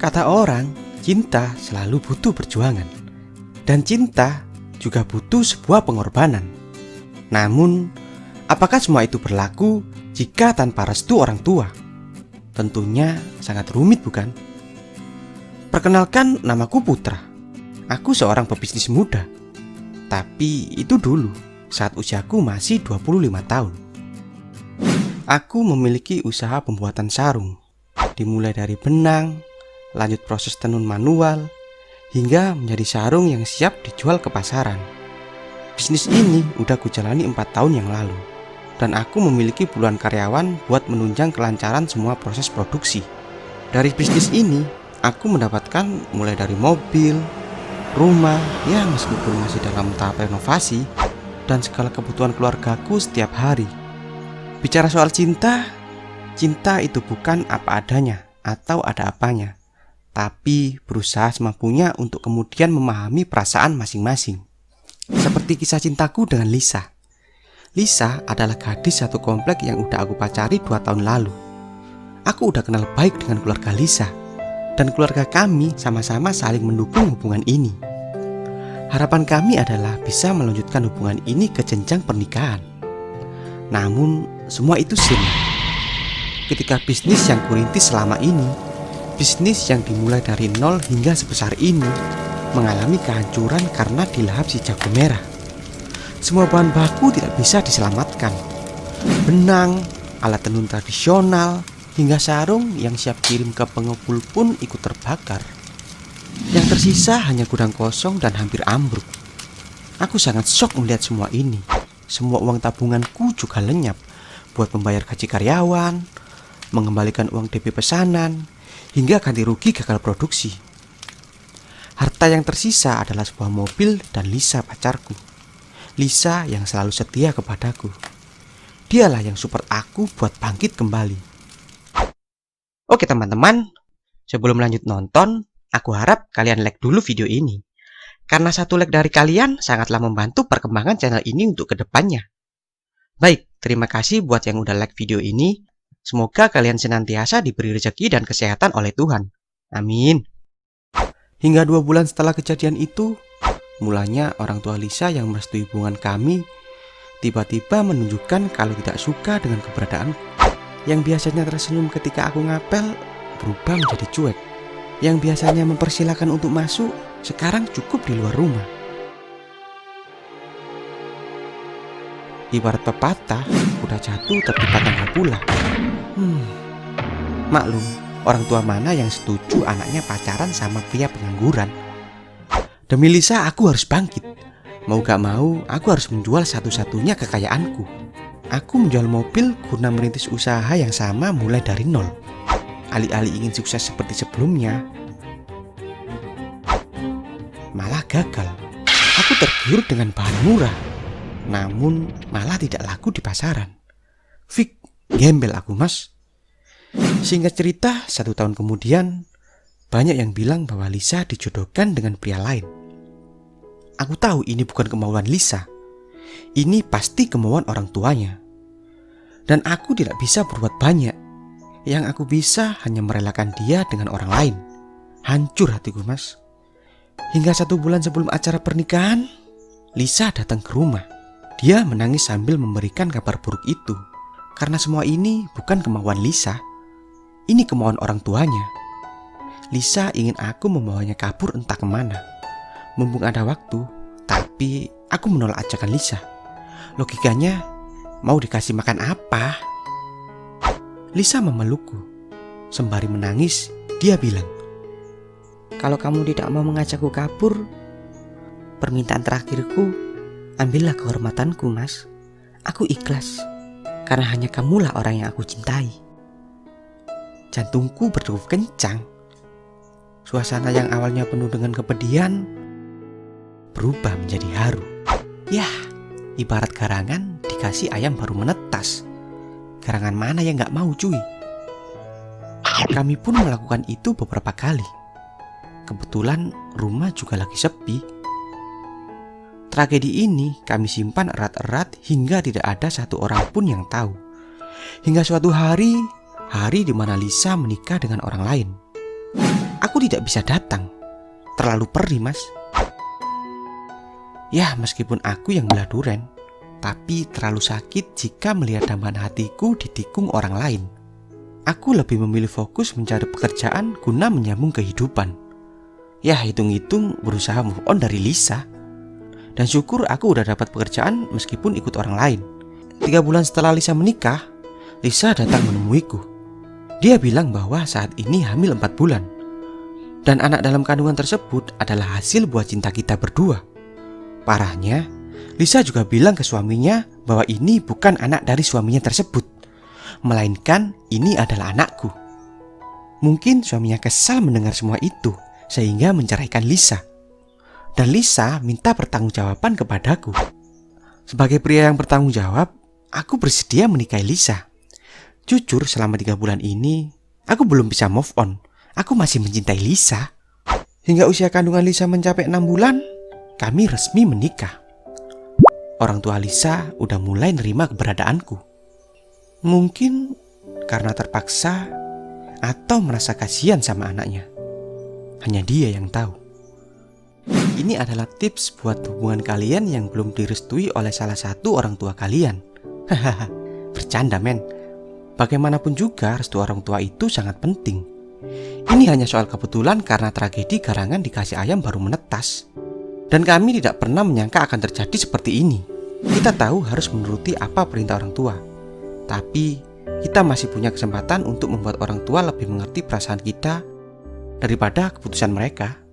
Kata orang, cinta selalu butuh perjuangan. Dan cinta juga butuh sebuah pengorbanan. Namun, apakah semua itu berlaku jika tanpa restu orang tua? Tentunya sangat rumit, bukan? Perkenalkan, namaku Putra. Aku seorang pebisnis muda. Tapi itu dulu, saat usiaku masih 25 tahun. Aku memiliki usaha pembuatan sarung. Dimulai dari benang, lanjut proses tenun manual, hingga menjadi sarung yang siap dijual ke pasaran. Bisnis ini udah kujalani 4 tahun yang lalu. Dan aku memiliki puluhan karyawan buat menunjang kelancaran semua proses produksi. Dari bisnis ini, aku mendapatkan mulai dari mobil, rumah, ya meskipun masih dalam tahap renovasi, dan segala kebutuhan keluargaku setiap hari. Bicara soal cinta, cinta itu bukan apa adanya atau ada apanya, tapi berusaha semampunya untuk kemudian memahami perasaan masing-masing. Seperti kisah cintaku dengan Lisa. Lisa adalah gadis satu komplek yang udah aku pacari 2 tahun lalu. Aku udah kenal baik dengan keluarga Lisa, dan keluarga kami sama-sama saling mendukung hubungan ini. Harapan kami adalah bisa melanjutkan hubungan ini ke jenjang pernikahan. Namun, semua itu sirna. Ketika bisnis yang kurintis selama ini, bisnis yang dimulai dari nol hingga sebesar ini, mengalami kehancuran karena dilahap si jago merah. Semua bahan baku tidak bisa diselamatkan. Benang, alat tenun tradisional, hingga sarung yang siap kirim ke pengepul pun ikut terbakar. Yang tersisa hanya gudang kosong dan hampir ambruk. Aku sangat syok melihat semua ini. Semua uang tabunganku juga lenyap buat membayar gaji karyawan, mengembalikan uang DP pesanan, hingga ganti rugi gagal produksi. Harta yang tersisa adalah sebuah mobil dan Lisa pacarku. Lisa yang selalu setia kepadaku. Dialah yang support aku buat bangkit kembali. Oke teman-teman, sebelum lanjut nonton, aku harap kalian like dulu video ini. Karena satu like dari kalian sangatlah membantu perkembangan channel ini untuk kedepannya. Baik, terima kasih buat yang udah like video ini. Semoga kalian senantiasa diberi rezeki dan kesehatan oleh Tuhan. Amin. Hingga 2 bulan setelah kejadian itu, mulanya orang tua Lisa yang merestui hubungan kami tiba-tiba menunjukkan kalau tidak suka dengan keberadaanku. Yang biasanya tersenyum ketika aku ngapel berubah menjadi cuek. Yang biasanya mempersilahkan untuk masuk sekarang cukup di luar rumah. Ibarat pepatah, udah jatuh tapi patah pula. Maklum, orang tua mana yang setuju anaknya pacaran sama pria pengangguran? Demi Lisa aku harus bangkit. Mau gak mau, aku harus menjual satu-satunya kekayaanku. Aku menjual mobil guna merintis usaha yang sama mulai dari nol. Alih-alih ingin sukses seperti sebelumnya, malah gagal. Aku tergiur dengan bahan murah, namun malah tidak laku di pasaran. Fik, gembel aku mas. Singkat cerita, 1 tahun kemudian, banyak yang bilang bahwa Lisa dijodohkan dengan pria lain. Aku tahu ini bukan kemauan Lisa. Ini pasti kemauan orang tuanya. Dan aku tidak bisa berbuat banyak. Yang aku bisa hanya merelakan dia dengan orang lain. Hancur hatiku mas. Hingga 1 bulan sebelum acara pernikahan, Lisa datang ke rumah. Dia menangis sambil memberikan kabar buruk itu. Karena semua ini bukan kemauan Lisa. Ini kemauan orang tuanya. Lisa ingin aku membawanya kabur entah kemana. Mumpung ada waktu, tapi aku menolak ajakan Lisa. Logikanya, mau dikasih makan apa? Lisa memelukku. Sembari menangis, dia bilang, "Kalau kamu tidak mau mengajakku kabur, permintaan terakhirku, ambillah kehormatanku mas. Aku ikhlas, karena hanya kamulah orang yang aku cintai." Jantungku berdegup kencang. Suasana yang awalnya penuh dengan kepedihan berubah menjadi haru. Yah, ibarat garangan dikasih ayam baru menetas. Garangan mana yang gak mau cuy? Kami pun melakukan itu beberapa kali. Kebetulan rumah juga lagi sepi. Tragedi ini kami simpan erat-erat hingga tidak ada satu orang pun yang tahu. Hingga suatu hari di mana Lisa menikah dengan orang lain. Aku tidak bisa datang. Terlalu perih, Mas. Ya, meskipun aku yang belah duren, tapi terlalu sakit jika melihat dambaan hatiku ditikung orang lain. Aku lebih memilih fokus mencari pekerjaan guna menyambung kehidupan. Ya, hitung-hitung berusaha move on dari Lisa. Dan syukur aku udah dapat pekerjaan meskipun ikut orang lain. 3 bulan setelah Lisa menikah, Lisa datang menemuiku. Dia bilang bahwa saat ini hamil 4 bulan. Dan anak dalam kandungan tersebut adalah hasil buah cinta kita berdua. Parahnya, Lisa juga bilang ke suaminya bahwa ini bukan anak dari suaminya tersebut, melainkan ini adalah anakku. Mungkin suaminya kesal mendengar semua itu, sehingga menceraikan Lisa. Dan Lisa minta pertanggungjawaban kepadaku. Sebagai pria yang bertanggung jawab, aku bersedia menikahi Lisa. Jujur, selama 3 bulan ini, aku belum bisa move on. Aku masih mencintai Lisa. Hingga usia kandungan Lisa mencapai 6 bulan, kami resmi menikah. Orang tua Lisa udah mulai nerima keberadaanku. Mungkin karena terpaksa atau merasa kasihan sama anaknya. Hanya dia yang tahu. Ini adalah tips buat hubungan kalian yang belum direstui oleh salah satu orang tua kalian. Hahaha, bercanda men. Bagaimanapun juga restu orang tua itu sangat penting. Ini hanya soal kebetulan karena tragedi garangan dikasih ayam baru menetas. Dan kami tidak pernah menyangka akan terjadi seperti ini. Kita tahu harus menuruti apa perintah orang tua. Tapi kita masih punya kesempatan untuk membuat orang tua lebih mengerti perasaan kita daripada keputusan mereka.